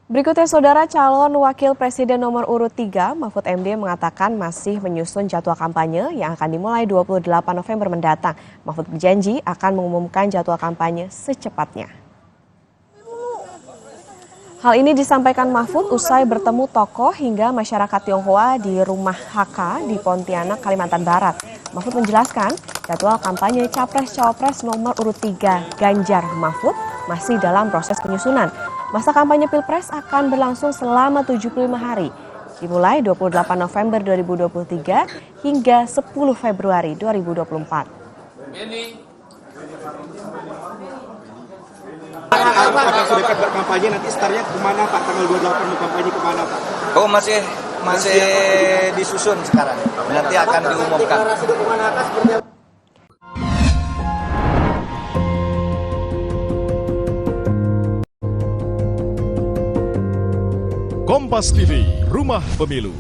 Berikutnya, Saudara, calon Wakil Presiden nomor urut 3, Mahfud MD mengatakan masih menyusun jadwal kampanye yang akan dimulai 28 November mendatang. Mahfud berjanji akan mengumumkan jadwal kampanye secepatnya. Hal ini disampaikan Mahfud usai bertemu tokoh hingga masyarakat Tionghoa di Rumah HK di Pontianak, Kalimantan Barat. Mahfud menjelaskan jadwal kampanye Capres-Cawapres nomor urut 3 Ganjar Mahfud masih dalam proses penyusunan. Masa kampanye Pilpres akan berlangsung selama 75 hari, dimulai 28 November 2023 hingga 10 Februari 2024. Apakah sudah dekat berkampanye, nanti startnya kemana Pak? Tanggal 28 mau kampanye kemana Pak? Oh, masih disusun sekarang. Nanti akan diumumkan. Kompas TV, Rumah Pemilu.